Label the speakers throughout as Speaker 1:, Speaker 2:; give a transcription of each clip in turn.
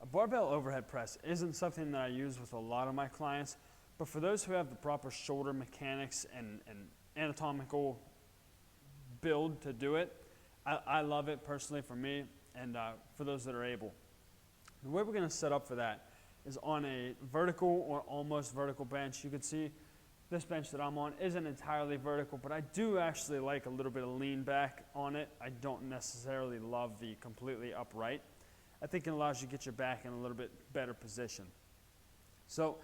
Speaker 1: A barbell overhead press isn't something that I use with a lot of my clients, but for those who have the proper shoulder mechanics and anatomical build to do it, I love it personally for me and for those that are able. The way we're going to set up for that is on a vertical or almost vertical bench. You can see this bench that I'm on isn't entirely vertical, but I do actually like a little bit of lean back on it. I don't necessarily love the completely upright. I think it allows you to get your back in a little bit better position. So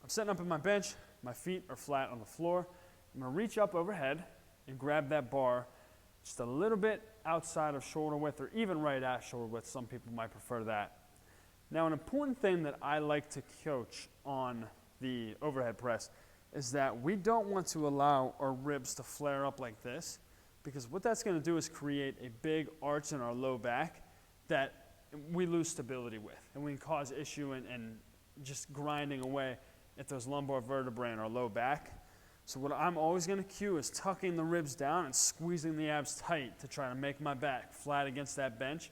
Speaker 1: I'm setting up in my bench, my feet are flat on the floor. I'm going to reach up overhead and grab that bar just a little bit outside of shoulder width, or even right at shoulder width. Some people might prefer that. Now, an important thing that I like to coach on the overhead press is that we don't want to allow our ribs to flare up like this, because what that's going to do is create a big arch in our low back that we lose stability with, and we can cause issue and just grinding away at those lumbar vertebrae in our low back. So what I'm always going to cue is tucking the ribs down and squeezing the abs tight to try to make my back flat against that bench.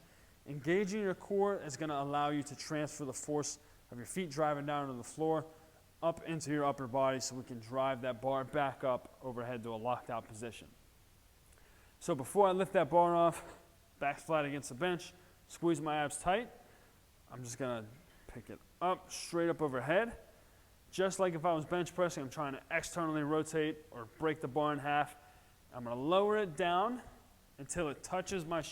Speaker 1: Engaging your core is going to allow you to transfer the force of your feet driving down to the floor up into your upper body, so we can drive that bar back up overhead to a locked out position. So before I lift that bar off, back flat against the bench, squeeze my abs tight, I'm just going to pick it up straight up overhead. Just like if I was bench pressing, I'm trying to externally rotate or break the bar in half. I'm going to lower it down until it touches my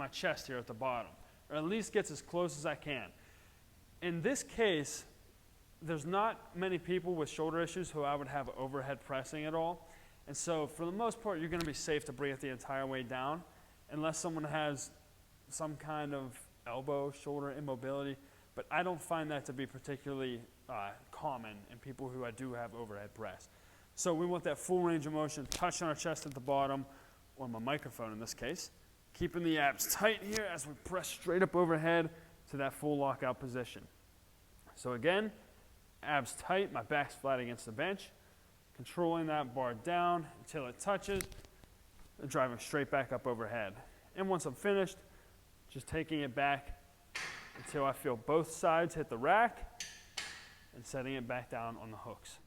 Speaker 1: chest here at the bottom, or at least gets as close as I can. In this case, there's not many people with shoulder issues who I would have overhead pressing at all. And so for the most part, you're going to be safe to bring it the entire way down, unless someone has some kind of elbow, shoulder immobility. But I don't find that to be particularly common in people who I do have overhead press. So we want that full range of motion, touching our chest at the bottom, or my microphone in this case, keeping the abs tight here as we press straight up overhead to that full lockout position. So again, abs tight, my back's flat against the bench, controlling that bar down until it touches, and driving straight back up overhead. And once I'm finished, just taking it back until I feel both sides hit the rack and setting it back down on the hooks.